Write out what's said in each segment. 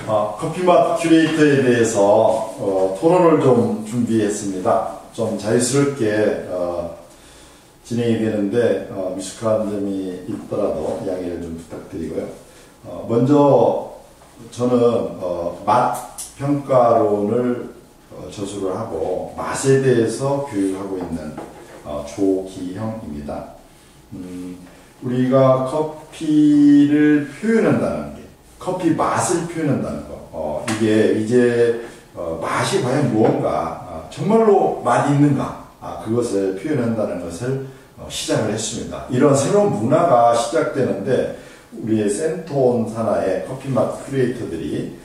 커피맛 큐레이터에 대해서 토론을 좀 준비했습니다. 좀 자유스럽게 진행이 되는데 미숙한 점이 있더라도 양해를 좀 부탁드리고요. 먼저 저는 맛 평가론을 저술을 하고 맛에 대해서 교육하고 있는 조기형입니다. 우리가 커피를 표현한다는 게, 커피 맛을 표현한다는 거, 이게 이제 맛이 과연 무언가, 정말로 맛이 있는가, 그것을 표현한다는 것을 시작을 했습니다. 이런 새로운 문화가 시작되는데 우리의 센톤 산하의 커피맛 큐레이터들이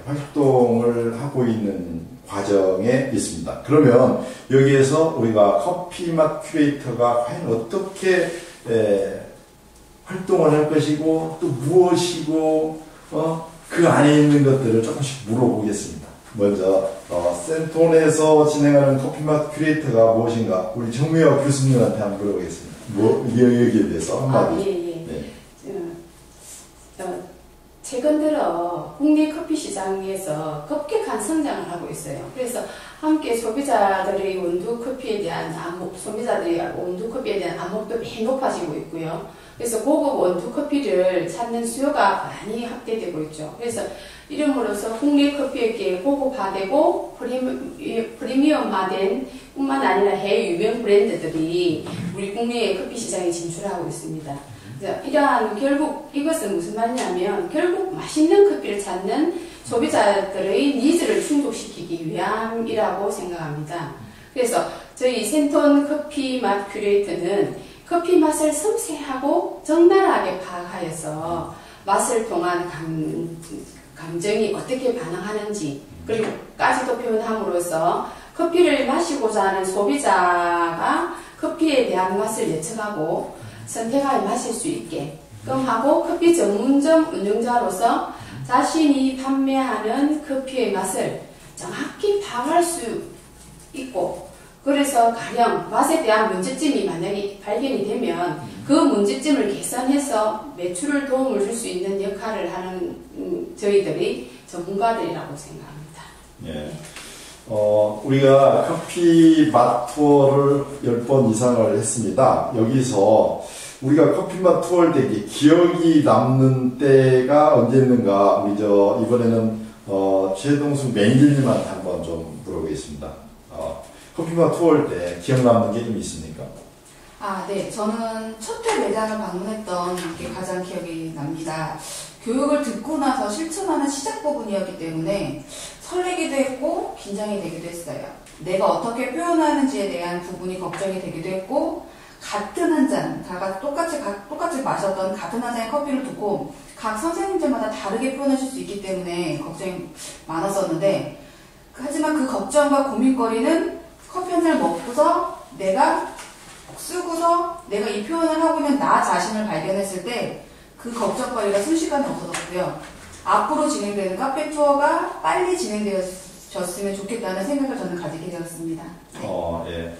활동을 하고 있는 과정에 있습니다. 그러면 여기에서 우리가 커피맛 큐레이터가 과연 어떻게 활동을 할 것이고 또 무엇이고 그 안에 있는 것들을 조금씩 물어보겠습니다. 먼저 센톤에서 진행하는 커피맛 큐레이터가 무엇인가 우리 정미화 교수님한테 한번 물어보겠습니다. 여기에 대해서 한마디. 네. 최근 들어 국내 커피 시장에서 급격한 성장을 하고 있어요. 그래서 함께 소비자들의 원두 커피에 대한 안목도 매우 높아지고 있고요. 그래서 고급 원두 커피를 찾는 수요가 많이 확대되고 있죠. 그래서 이름으로써 국내 커피업계에 고급화되고 프리미엄화된 뿐만 아니라 해외 유명 브랜드들이 우리 국내의 커피 시장에 진출하고 있습니다. 이러한 결국 이것은 무슨 말이냐면 결국 맛있는 커피를 찾는 소비자들의 니즈를 충족시키기 위함이라고 생각합니다. 그래서 저희 센톤 커피 맛 큐레이터는 커피 맛을 섬세하고 적나라하게 파악하여서 맛을 통한 감정이 어떻게 반응하는지 그리고 까지도 표현함으로써 커피를 마시고자 하는 소비자가 커피에 대한 맛을 예측하고 선택하여 마실 수 있게끔 하고 커피 전문점 운영자로서 자신이 판매하는 커피의 맛을 정확히 파악할 수 있고 그래서 가령 맛에 대한 문제점이 만약에 발견이 되면 그 문제점을 개선해서 매출을 도움을 줄 수 있는 역할을 하는 저희들이 전문가들이라고 생각합니다. 예. 우리가 커피 맛 투어를 10번 이상을 했습니다. 여기서 우리가 커피 맛 투어를 때 기억이 남는 때가 언제였는가 우리 이번에는 최동숙 매니저님한테 한번 좀 물어보겠습니다. 커피 맛 투어할 때 기억 남는 게 좀 있습니까? 네. 저는 첫 회 매장을 방문했던 게 가장 기억이 납니다. 교육을 듣고 나서 실천하는 시작 부분이었기 때문에 설레기도 했고 긴장이 되기도 했어요. 내가 어떻게 표현하는지에 대한 부분이 걱정이 되기도 했고 같은 한 잔, 다 똑같이 마셨던 같은 한 잔의 커피를 두고 각 선생님들마다 다르게 표현하실 수 있기 때문에 걱정이 많았었는데 하지만 그 걱정과 고민거리는 커피 한 잔을 먹고서 내가 쓰고서 내가 이 표현을 하고 있는 나 자신을 발견했을 때 그 걱정거리가 순식간에 없어졌고요. 앞으로 진행되는 카페 투어가 빨리 진행되었으면 좋겠다는 생각을 저는 가지게 되었습니다. 네. 예.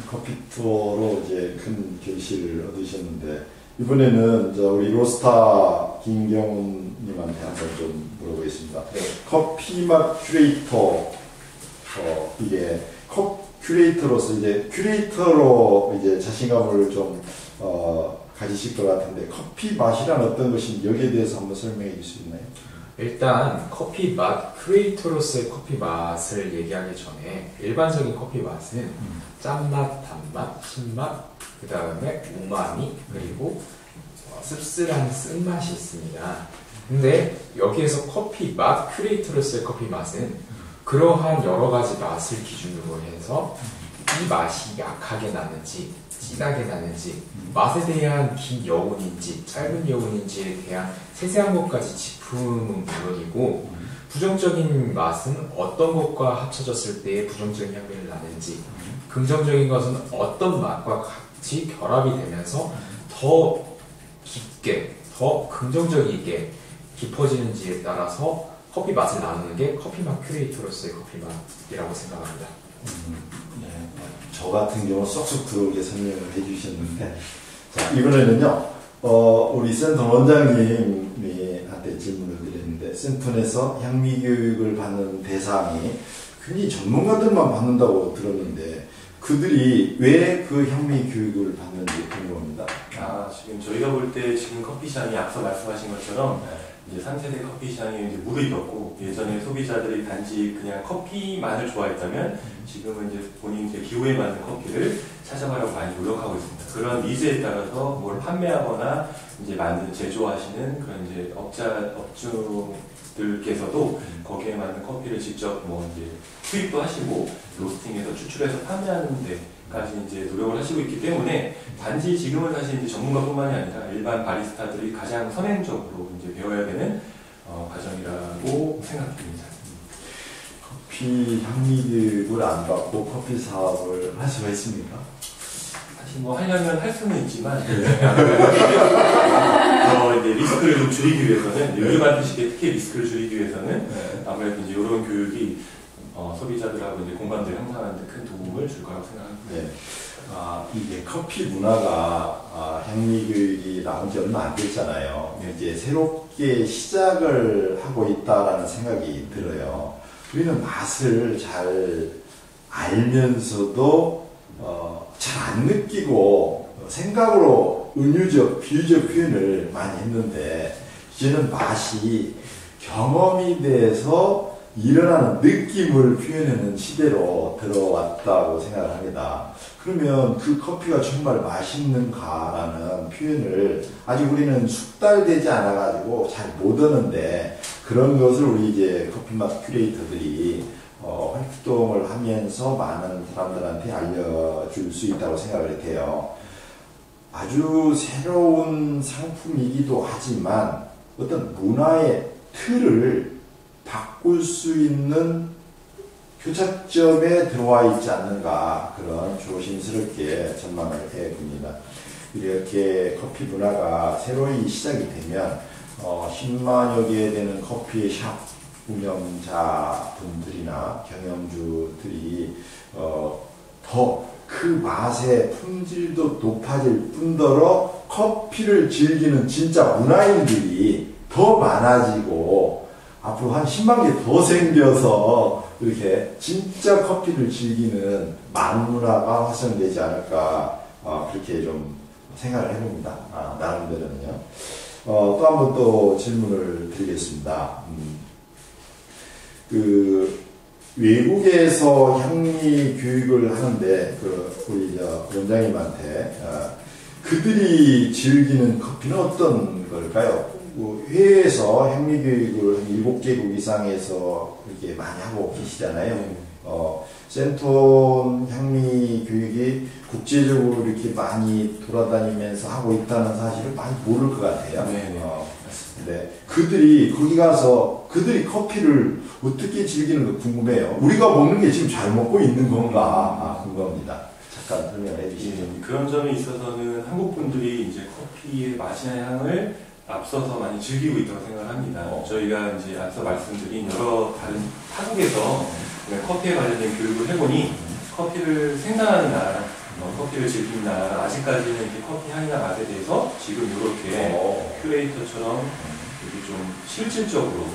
커피 투어로 이제 큰 결실을 얻으셨는데 이번에는 우리 로스타 김경훈님한테 한번 좀 물어보겠습니다. 네. 커피 맛 큐레이터 이게 큐레이터로서 이제 큐레이터로 이제 자신감을 좀 가지실 것 같은데 커피 맛이란 어떤 것인지 여기에 대해서 한번 설명해 줄 수 있나요? 일단 커피 맛 큐레이터로서의 커피 맛을 얘기하기 전에 일반적인 커피 맛은 짠맛, 단맛, 신맛, 그 다음에 우마미 그리고 씁쓸한 쓴맛이 있습니다. 근데 여기에서 커피 맛 큐레이터로서의 커피 맛은 그러한 여러 가지 맛을 기준으로 해서 이 맛이 약하게 나는지 진하게 나는지 맛에 대한 긴 여운인지 짧은 여운인지에 대한 세세한 것까지 짚음은 물론이고 부정적인 맛은 어떤 것과 합쳐졌을 때 부정적인 향기를 나는지 긍정적인 것은 어떤 맛과 같이 결합이 되면서 더 깊게 더 긍정적이게 깊어지는지에 따라서 커피 맛을 나누는 게 커피 맛 큐레이터로서의 커피 맛이라고 생각합니다. 네, 저 같은 경우 쏙쏙 들어오게 설명을 해주셨는데, 자, 이번에는요, 우리 센턴 원장님이 한테 질문을 드렸는데, 센턴에서 향미교육을 받는 대상이 굉장히 전문가들만 받는다고 들었는데, 그들이 왜 그 향미교육을 받는지 궁금합니다. 지금 저희가 볼 때 지금 커피숍이 앞서 말씀하신 것처럼 이제 3세대 커피숍이 이제 무르익었고, 예전에 소비자들이 단지 그냥 커피만을 좋아했다면 지금은 이제 본인 이제 기호에 맞는 커피를 찾아가려고 많이 노력하고 있습니다. 그런 니즈에 따라서 뭘 판매하거나 이제 제조하시는 그런 이제 업주들께서도 거기에 맞는 커피를 직접 뭐 이제 수입도 하시고 로스팅해서 추출해서 판매하는 데까지 이제 노력을 하시고 있기 때문에 단지 지금은 사실 이제 전문가뿐만이 아니라 일반 바리스타들이 가장 선행적으로 이제 배워야 되는 과정이라고 생각됩니다. 커피 향미교육을 안 받고 커피 사업을 할 수가 있습니까? 사실 뭐 하려면 할 수는 있지만 이제 리스크를 좀 줄이기 위해서는 요즘 시기에 특히 리스크를 줄이기 위해서는 아무래도 이제 이런 교육이 소비자들하고 이제 공감대를 형성하는 데 큰 도움을 줄 거라고 생각합니다. 네. 이게 커피 문화가 향미교육이 나온 지 얼마 안 됐잖아요. 이제 새롭게 시작을 하고 있다라는 생각이 들어요. 우리는 맛을 잘 알면서도 잘 안 느끼고 생각으로 은유적, 비유적 표현을 많이 했는데, 이제는 맛이 경험이 돼서 일어나는 느낌을 표현하는 시대로 들어왔다고 생각을 합니다. 그러면 그 커피가 정말 맛있는가라는 표현을 아직 우리는 숙달되지 않아가지고 잘 못 얻는데, 그런 것을 우리 이제 커피맛 큐레이터들이 활동을 하면서 많은 사람들한테 알려줄 수 있다고 생각을 해요. 아주 새로운 상품이기도 하지만 어떤 문화의 틀을 바꿀 수 있는 교착점에 들어와 있지 않는가, 그런 조심스럽게 전망을 해봅니다. 이렇게 커피 문화가 새로이 시작이 되면 10만여 개 되는 커피숍 운영자분들이나 경영주들이 더 그 맛의 품질도 높아질 뿐더러 커피를 즐기는 진짜 문화인들이 더 많아지고, 앞으로 한 10만 개 더 생겨서 이렇게 진짜 커피를 즐기는 만문화가 활성되지 않을까, 그렇게 좀 생각을 해봅니다. 나름대로는요. 또 한 번 또 질문을 드리겠습니다. 외국에서 향미 교육을 하는데, 우리 원장님한테, 그들이 즐기는 커피는 어떤 걸까요? 해외에서 향미 교육을 7개국 이상에서 이렇게 많이 하고 계시잖아요. 센톤 향미 교육이 국제적으로 이렇게 많이 돌아다니면서 하고 있다는 사실을 많이 모를 것 같아요. 근데 그들이 거기 가서 그들이 커피를 어떻게 즐기는 거 궁금해요. 우리가 먹는 게 지금 잘 먹고 있는 건가 궁금합니다. 잠깐 설명해 주시죠. 그런 점에 있어서는 한국 분들이 이제 커피의 맛이나 향을 앞서서 많이 즐기고 있다고 생각합니다. 저희가 이제 앞서 말씀드린 여러 다른 타국에서 커피에 관련된 교육을 해보니 커피를 생산하는 나라, 커피를 즐기는 나라, 아직까지는 이렇게 커피 향이나 맛에 대해서 지금 이렇게 큐레이터처럼 이렇게 좀 실질적으로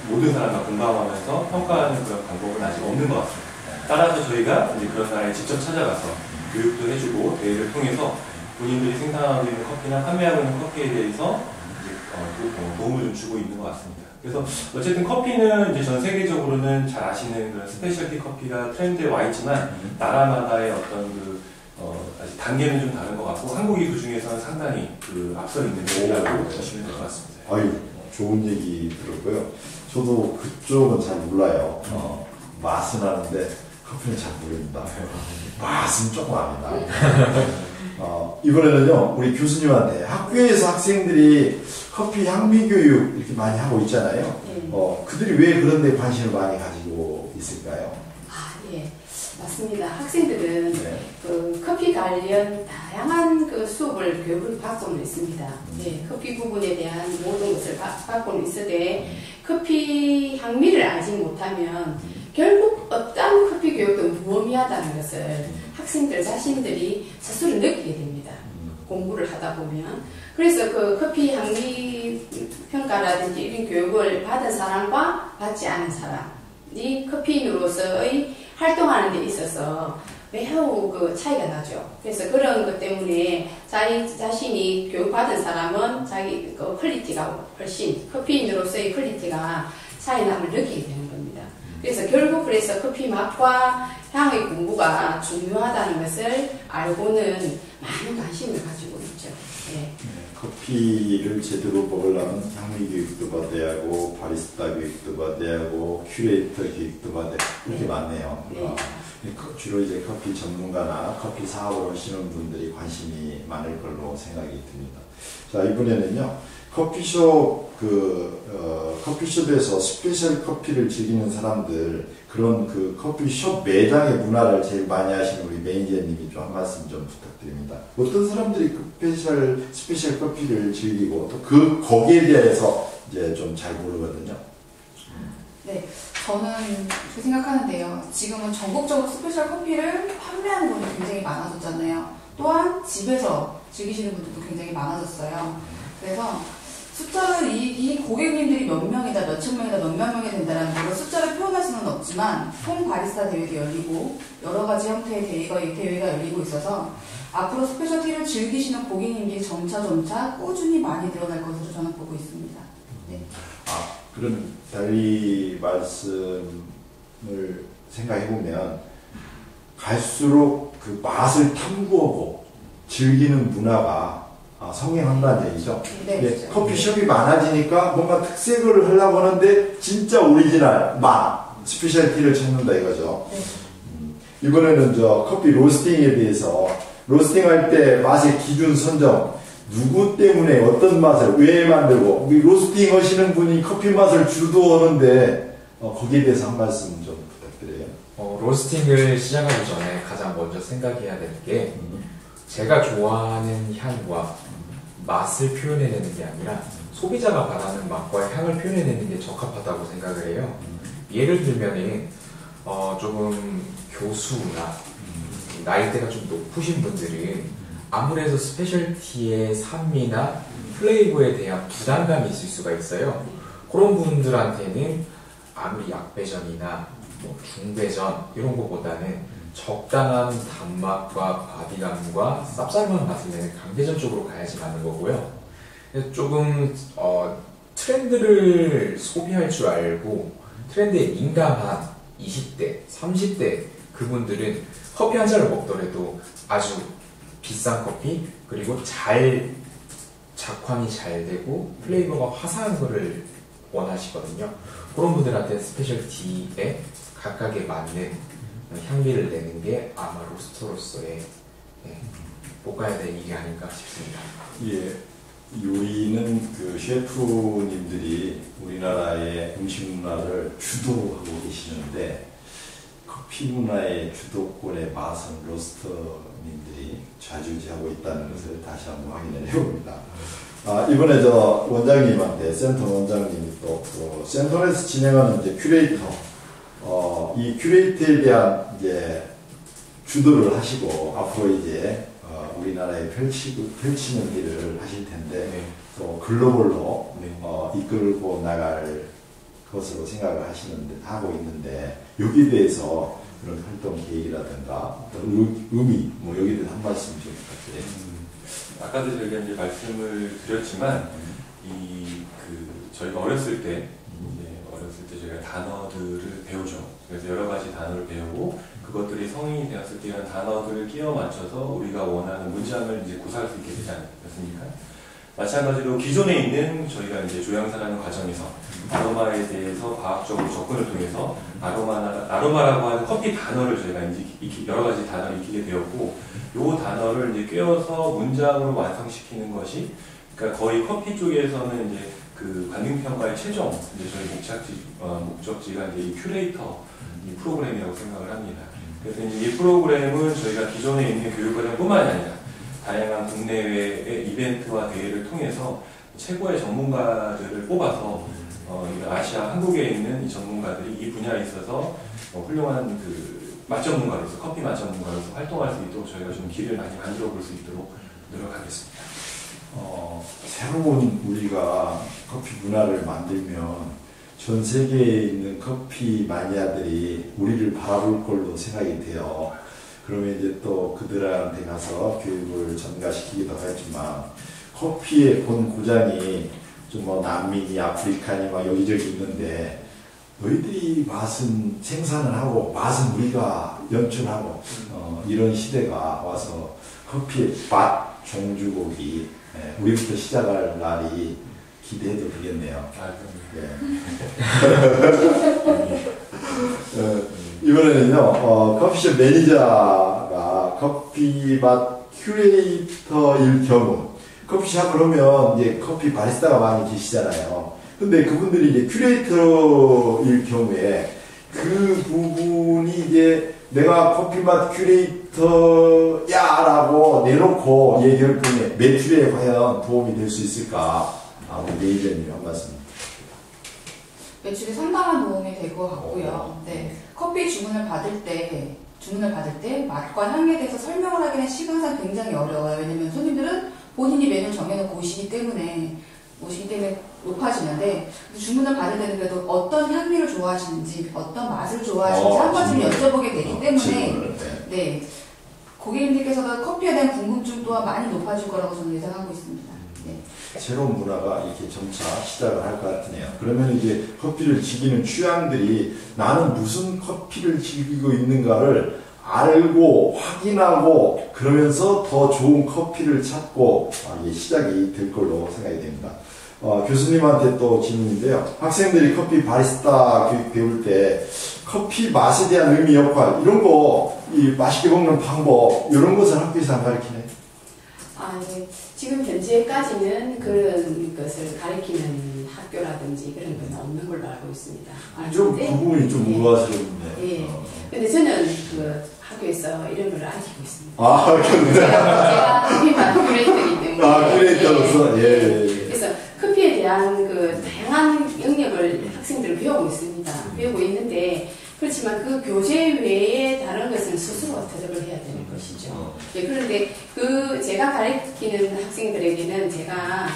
모든 사람과 공감하면서 평가하는 그런 방법은 아직 없는 것 같습니다. 따라서 저희가 이제 그런 나라에 직접 찾아가서 교육도 해주고 대회를 통해서 본인들이 생산하고 있는 커피나 판매하고 있는 커피에 대해서 이제 도움을 좀 주고 있는 것 같습니다. 그래서 어쨌든 커피는 이제 전 세계적으로는 잘 아시는 그런 스페셜티 커피가 트렌드에 와 있지만 나라마다의 어떤 아직 단계는 좀 다른 것 같고 한국이 그 중에서는 상당히 앞서 있는 편이라고 보시면 될 것 같습니다. 아유, 좋은 얘기 들었고요. 저도 그쪽은 잘 몰라요. 맛은 아는데 커피는 잘 모릅니다. 맛은 조금 압니다. 이번에는요, 우리 교수님한테 학교에서 학생들이 커피 향미 교육 이렇게 많이 하고 있잖아요. 그들이 왜 그런 데 관심을 많이 가지고 있을까요? 예. 맞습니다. 학생들은 그 커피 관련 다양한 그 수업을 교육을 받고는 있습니다. 예, 커피 부분에 대한 모든 것을 받고는 있으되 커피 향미를 알지 못하면 결국 어떤 커피 교육도 무의미하다는 것을 학생들 자신들이 스스로 느끼게 됩니다. 공부를 하다 보면. 그래서 그 커피 향미 평가라든지 이런 교육을 받은 사람과 받지 않은 사람이 커피인으로서의 활동하는 데 있어서 매우 그 차이가 나죠. 그래서 그런 것 때문에 자신이 교육받은 사람은 자기 그 퀄리티가 훨씬, 커피인으로서의 퀄리티가 차이남을 느끼게 되는 겁니다. 그래서 결국 그래서 커피 맛과 향의 공부가 중요하다는 것을 알고는 많은 관심을 가지고 있죠. 네. 커피를 제대로 먹으려면 향미 교육도 받아야 하고 바리스타 교육도 받아야 하고 큐레이터 교육도 받아야 하고 이렇게 많네요. 네. 주로 이제 커피 전문가나 커피 사업을 하시는 분들이 관심이 많을 걸로 생각이 듭니다. 자, 이번에는요, 커피숍에서 스페셜 커피를 즐기는 사람들, 그런 그 커피숍 매장의 문화를 제일 많이 하시는 우리 매니저님이 좀 한 말씀 좀 부탁드립니다. 어떤 사람들이 그 스페셜 커피를 즐기고 또 거기에 대해서 이제 좀 잘 모르거든요. 네, 저는 그렇게 생각하는데요. 지금은 전국적으로 스페셜 커피를 판매하는 분이 굉장히 많아졌잖아요. 또한 집에서 즐기시는 분들도 굉장히 많아졌어요. 그래서 숫자를 이 고객님들이 몇 명이다, 몇천 명이다, 몇만 명이 된다는 걸 숫자를 표현할 수는 없지만 홈 바리스타 대회도 열리고 여러 가지 형태의 대회가 열리고 있어서 앞으로 스페셜티를 즐기시는 고객님들이 점차 꾸준히 많이 늘어날 것으로 저는 보고 있습니다. 네. 그런 달리 말씀을 생각해보면 갈수록 그 맛을 탐구하고 즐기는 문화가 성행한다는 얘기죠. 네, 예, 커피숍이 많아지니까 뭔가 특색을 하려고 하는데 진짜 오리지널 맛, 스페셜티를 찾는다 이거죠. 네. 이번에는 커피 로스팅에 대해서 로스팅할 때 맛의 기준 선정, 누구 때문에 어떤 맛을 왜 만들고, 우리 로스팅 하시는 분이 커피 맛을 주도하는데 거기에 대해서 한 말씀 좀 부탁드려요. 로스팅을 시작하기 전에 가장 먼저 생각해야 될 게 제가 좋아하는 향과 맛을 표현해내는 게 아니라 소비자가 바라는 맛과 향을 표현해내는 게 적합하다고 생각을 해요. 예를 들면은 조금 교수나 나이대가 좀 높으신 분들은 아무래도 스페셜티의 산미나 플레이버에 대한 부담감이 있을 수가 있어요. 그런 분들한테는 아무리 약배전이나 중배전 이런 것보다는 적당한 단맛과 바디감과 쌉싸름한 맛을 내는 강배전 쪽으로 가야지 맞는 거고요. 조금 트렌드를 소비할 줄 알고 트렌드에 민감한 20대, 30대 그분들은 커피 한 잔을 먹더라도 아주 비싼 커피, 그리고 작황이 잘 되고 플레이버가 화사한 거를 원하시거든요. 그런 분들한테 스페셜티에 각각에 맞는 향미를 내는 게 아마 로스터로서의 볶아야 될 일이 아닌가 싶습니다. 예, 요리는 그 셰프님들이 우리나라의 음식 문화를 주도하고 계시는데 커피 문화의 주도권의 맛은 로스터님들이 좌지우지하고 있다는 것을 다시 한번 확인을 해봅니다. 이번에 원장님한테, 센터 원장님이 또 센터에서 진행하는 이제 큐레이터, 이 큐레이터에 대한 이제 주도를 하시고 앞으로 이제 우리나라에 펼치는 일을 하실 텐데 네. 또 글로벌로 네. 이끌고 나갈 것으로 생각을 하고 있는데 여기에 대해서 그런 활동 계획이라든가 의미 여기에 대해서 한 말씀 좀 부탁드려요. 아까도 저희가 이제 말씀을 드렸지만 저희가 어렸을 때 저희가 단어들을 배우죠. 그래서 여러 가지 단어를 배우고 그것들이 성인이 되었을 때 이런 단어들을 끼워 맞춰서 우리가 원하는 문장을 이제 구사할 수 있게 되지 않습니까? 마찬가지로 기존에 있는 저희가 이제 조향사라는 과정에서 아로마에 대해서 과학적으로 접근을 통해서 아로마라고 하는 커피 단어를 저희가 이제 여러 가지 단어를 익히게 되었고, 요 단어를 이제 꿰어서 문장으로 완성시키는 것이, 그러니까 거의 커피 쪽에서는 이제 그 관능평가의 최종 이제 저희 목적지가 이제 이 큐레이터 이 프로그램이라고 생각을 합니다. 그래서 이제 이 프로그램은 저희가 기존에 있는 교육과정뿐만이 아니라 다양한 국내외의 이벤트와 대회를 통해서 최고의 전문가들을 뽑아서 아시아 한국에 있는 이 전문가들이 이 분야에 있어서 훌륭한 그 맛 전문가로서 커피 맛 전문가로서 활동할 수 있도록 저희가 좀 길을 많이 만들어 볼 수 있도록 노력하겠습니다. 새로운 우리가 커피 문화를 만들면 전 세계에 있는 커피 마니아들이 우리를 바라볼 걸로 생각이 돼요. 그러면 이제 또 그들한테 가서 교육을 전가시키기도 하지만 커피의 본 고장이 좀 뭐 남미니 아프리카니 막 여기저기 있는데 너희들이 맛은 생산을 하고 맛은 우리가 연출하고 이런 시대가 와서 커피의 맛 종주곡이 우리부터 시작할 날이 기대해도 되겠네요. 이번에는요, 커피숍 매니저가 커피 맛 큐레이터일 경우, 커피숍을 하면 이제 커피 바리스타가 많이 계시잖아요. 근데 그분들이 이제 큐레이터일 경우에 그 부분이 이제 내가 커피 맛 큐레이터야 라고 내놓고 얘기할 경우에 매출에 과연 도움이 될 수 있을까? 우리 매니저님이 한 말씀. 매출에 상당한 도움이 될 것 같고요. 네. 커피 주문을 받을 때 맛과 향에 대해서 설명을 하기는 시간상 굉장히 어려워요. 왜냐면 손님들은 본인이 메뉴를 정해놓고 오시기 때문에 높아지는데 주문을 받을 때는 그래도 어떤 향미를 좋아하시는지 어떤 맛을 좋아하시는지 한 번쯤 여쭤보게 되기 때문에 네. 고객님들께서도 커피에 대한 궁금증 또한 많이 높아질 거라고 저는 예상하고 있습니다. 네. 새로운 문화가 이렇게 점차 시작을 할 것 같으네요. 그러면 이제 커피를 즐기는 취향들이 나는 무슨 커피를 즐기고 있는가를 알고 확인하고 그러면서 더 좋은 커피를 찾고 이게 시작이 될 걸로 생각이 됩니다. 교수님한테 또 질문인데요. 학생들이 커피 바리스타 교육 배울 때 커피 맛에 대한 의미, 역할 이런 거, 이 맛있게 먹는 방법 이런 것을 학교에서 안 가르치나요? 네. 지금 현재까지는 그런 것을 가르치는 학교라든지 그런 건 없는 걸로 알고 있습니다. 좀 그 부분이 좀 우아스러운데. 예. 근데 저는 그 학교에서 이런 걸 가르치고 있습니다. 그런데. 제가 커피만 큐레이터이기 때문에. 큐레이터로서? 예. 그래서 커피에 대한 그 다양한 영역을 학생들을 배우고 있습니다. 배우고 있는데, 그렇지만 그 교재 외에 다른 것은 스스로 터득을 해야 되는 것이죠. 예, 그런데 제가 가르치는 학생들에게는 제가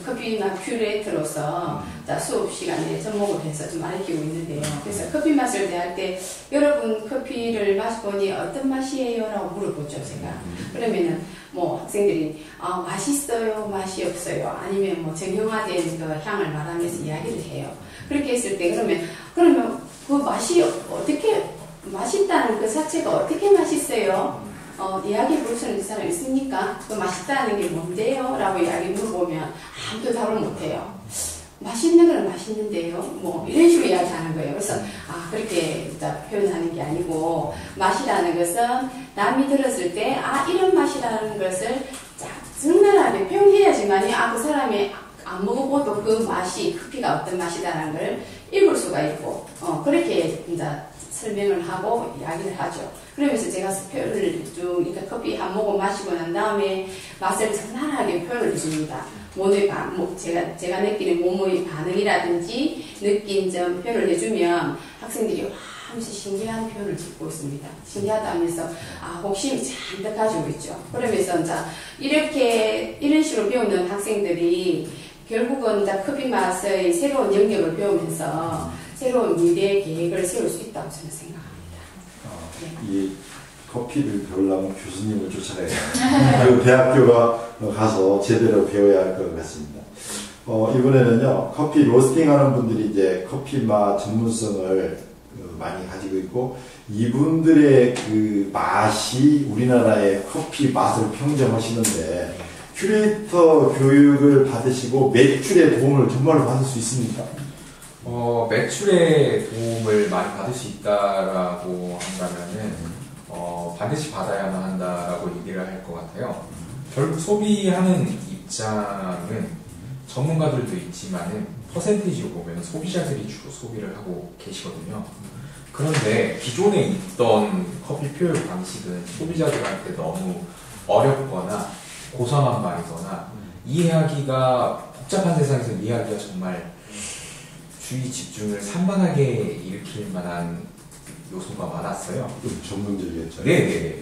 커피맛 큐레이터로서 수업 시간에 접목을 해서 좀 가르치고 있는데요. 그래서 커피 맛을 대할 때 여러분 커피를 마셔보니 어떤 맛이에요? 라고 물어보죠, 제가. 그러면은 뭐 학생들이 맛있어요, 맛이 없어요, 아니면 뭐 정형화된 그 향을 말하면서 이야기를 해요. 그렇게 했을 때 그러면 그 맛이 어떻게 맛있다는 그 자체가 어떻게 맛있어요? 이야기 볼 수 있는 사람 있습니까? 그 맛있다는 게 뭔데요? 라고 이야기 물어보면 아무도 답을 못해요. 맛있는 건 맛있는데요. 뭐 이런 식으로 이야기하는 거예요. 그래서 그렇게 표현하는 게 아니고 맛이라는 것은 남이 들었을 때 이런 맛이라는 것을 적나라하게 표현해야지만이 그 사람이 안 먹어봐도 그 맛이 커피가 어떤 맛이다라는 걸 읽을 수가 있고 그렇게 이제 설명을 하고 이야기를 하죠. 그러면서 제가 표현을 쭉 그러니까 커피 한 모금 마시고 난 다음에 맛을 적나라하게 표현을 해줍니다. 제가 느끼는 몸의 반응이라든지 느낀 점 표현을 해주면 학생들이 와 하면서 신기한 표현을 짓고 있습니다. 신기하다 하면서 호기심이 잔뜩 가지고 있죠. 그러면서 이제 이런 식으로 배우는 학생들이 결국은 이제 커피 맛의 새로운 영역을 배우면서 새로운 미래 계획을 세울 수 있다고 저는 생각합니다. 이 커피를 배우려면 교수님을 쫓아가야 돼요. 그 대학교가 가서 제대로 배워야 할 것 같습니다. 이번에는요, 커피 로스팅 하는 분들이 이제 커피 맛 전문성을 많이 가지고 있고, 이분들의 그 맛이 우리나라의 커피 맛을 평정하시는데, 큐레이터 교육을 받으시고 매출의 도움을 정말로 받을 수 있습니까? 매출에 도움을 많이 받을 수 있다라고 한다면은, 반드시 받아야만 한다라고 얘기를 할 것 같아요. 결국 소비하는 입장은 전문가들도 있지만은 퍼센티지로 보면 소비자들이 주로 소비를 하고 계시거든요. 그런데 기존에 있던 커피 표현 방식은 소비자들한테 너무 어렵거나 고상한 말이거나 이해하기가 복잡한 세상에서 이해하기가 정말 주의 집중을 산만하게 일으킬 만한 요소가 많았어요. 좀 전문적이었죠. 네네.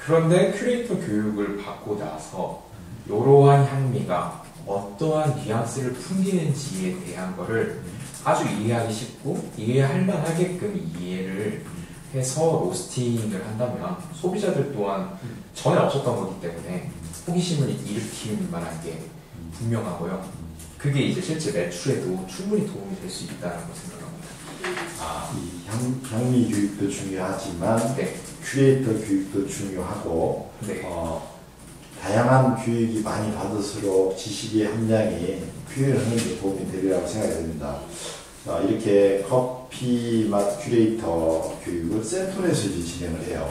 그런데 큐레이터 교육을 받고 나서 이러한 향미가 어떠한 뉘앙스를 풍기는지에 대한 거를 아주 이해하기 쉽고 이해할 만하게끔 이해를 해서 로스팅을 한다면 소비자들 또한 전에 없었던 거기 때문에 호기심을 일으킬 만한 게 분명하고요. 그게 이제 실제 매출에도 충분히 도움이 될 수 있다는 걸 생각합니다. 이 향미 교육도 중요하지만 네. 큐레이터 교육도 중요하고 네. 다양한 교육이 많이 받을수록 지식의 함량이 표현하는 데 도움이 되리라고 생각이 됩니다. 이렇게 커피 맛 큐레이터 교육을 센톤에서 이제 진행을 해요.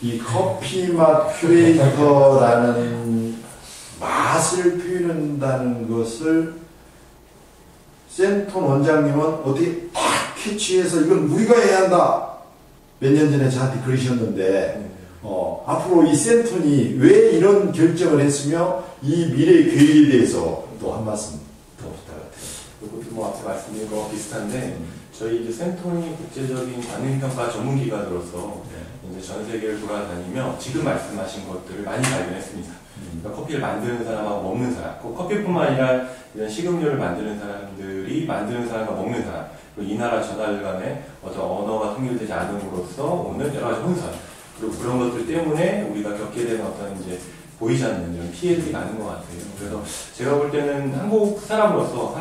이 커피 맛 큐레이터라는 맛을 표현한다는 것을 센톤 원장님은 어떻게 딱 캐치해서 이건 우리가 해야 한다. 몇 년 전에 저한테 그러셨는데 앞으로 이 센톤이 왜 이런 결정을 했으며 이 미래 계획에 대해서 또 한 말씀 더 부탁드립니다. 이것도 뭐 앞서 말씀드린 거와 비슷한데 저희 이제 센톤이 국제적인 관행평가 전문기관으로서 이제 전 세계를 돌아다니며 지금 말씀하신 것들을 많이 발견했습니다. 그러니까 커피를 만드는 사람하고 먹는 사람, 커피뿐만 아니라 이런 식음료를 만드는 사람들이 만드는 사람과 먹는 사람, 그리고 이 나라 저 나라 간에 어떤 언어가 통일되지 않음으로써 오는 여러 가지 혼선, 그리고 그런 것들 때문에 우리가 겪게 되는 어떤 이제 보이지 않는 이런 피해들이 많은 것 같아요. 그래서 제가 볼 때는 한국 사람으로서,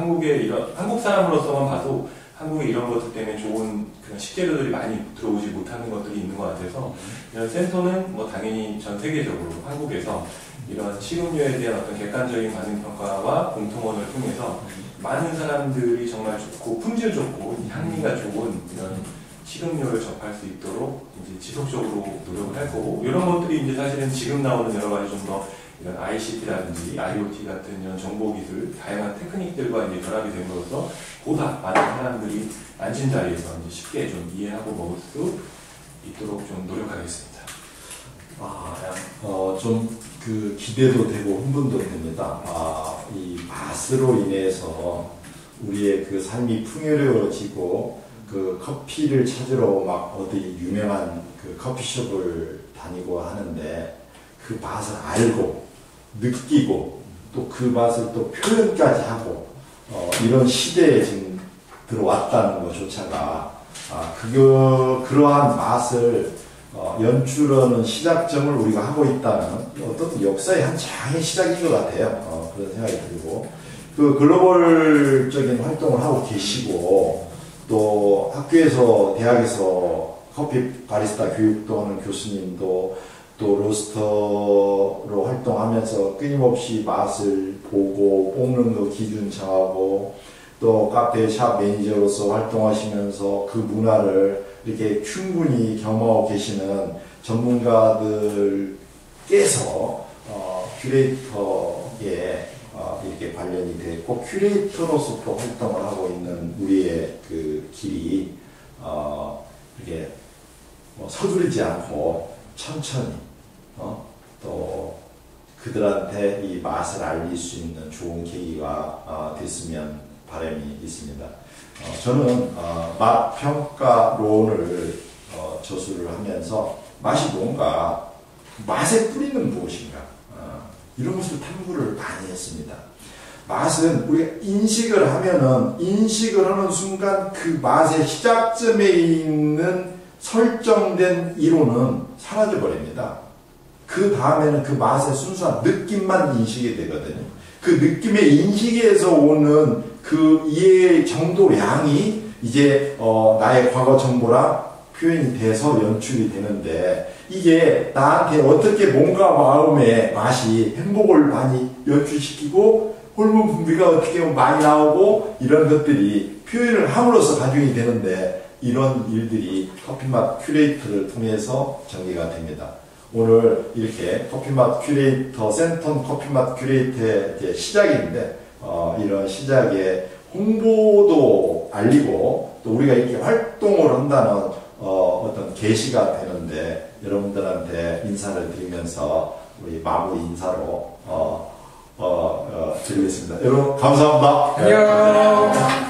한국 사람으로서만 봐도 한국에 이런 것들 때문에 좋은 그런 식재료들이 많이 들어오지 못하는 것들이 있는 것 같아서 이런 센터는 뭐 당연히 전 세계적으로 한국에서 이런 식음료에 대한 어떤 객관적인 반응평가와 공통원을 통해서 많은 사람들이 정말 좋고 품질 좋고 향미가 좋은 이런 식음료를 접할 수 있도록 이제 지속적으로 노력을 할 거고, 이런 것들이 이제 사실은 지금 나오는 여러 가지 좀 더 이런 ICT라든지 IoT 같은 이런 정보기술, 다양한 테크닉들과 이제 결합이 됨으로써 보다 많은 사람들이 앉은 자리에서 이제 쉽게 좀 이해하고 먹을 수 있도록 좀 노력하겠습니다. 좀 그 기대도 되고 흥분도 됩니다. 이 맛으로 인해서 우리의 그 삶이 풍요로워지고 그 커피를 찾으러 막 어디 유명한 그 커피숍을 다니고 하는데 그 맛을 알고 느끼고 또 그 맛을 또 표현까지 하고 이런 시대에 지금 들어왔다는 것조차가 그러한 맛을 연출하는 시작점을 우리가 하고 있다는 어떤 역사의 한 장의 시작인 것 같아요. 그런 생각이 들고, 그 글로벌적인 활동을 하고 계시고 또 학교에서 대학에서 커피 바리스타 교육도 하는 교수님도 또 로스터로 활동하면서 끊임없이 맛을 보고 볶는 거 기준 정하고 또 카페 샵 매니저로서 활동하시면서 그 문화를 이렇게 충분히 겸하고 계시는 전문가들께서 큐레이터에 이렇게 관련이 됐고 큐레이터로서 또 활동을 하고 있는 우리의 그 길이 이렇게 서두르지 않고 천천히 또 그들한테 이 맛을 알릴 수 있는 좋은 계기가 됐으면 바람이 있습니다. 저는 맛 평가론을 저술을 하면서 맛이 뭔가, 맛의 뿌리는 무엇인가, 이런 것을 탐구를 많이 했습니다. 맛은 우리가 인식을 하면은 인식을 하는 순간 그 맛의 시작점에 있는 설정된 이론은 사라져 버립니다. 그 다음에는 그 맛의 순수한 느낌만 인식이 되거든요. 그 느낌의 인식에서 오는 그 이해의 정도량이 이제 나의 과거 정보랑 표현이 돼서 연출이 되는데, 이게 나한테 어떻게 몸과 마음의 맛이 행복을 많이 연출시키고 호르몬 분비가 어떻게 많이 나오고 이런 것들이 표현을 함으로써 가중이 되는데, 이런 일들이 커피맛 큐레이터를 통해서 전개가 됩니다. 오늘 이렇게 커피맛 큐레이터, 센턴 커피맛 큐레이터의 이제 시작인데, 이런 시작에 홍보도 알리고 또 우리가 이렇게 활동을 한다는 어떤 계시가 되는데, 여러분들한테 인사를 드리면서 우리 마무리 인사로 드리겠습니다. 여러분 감사합니다. 안녕.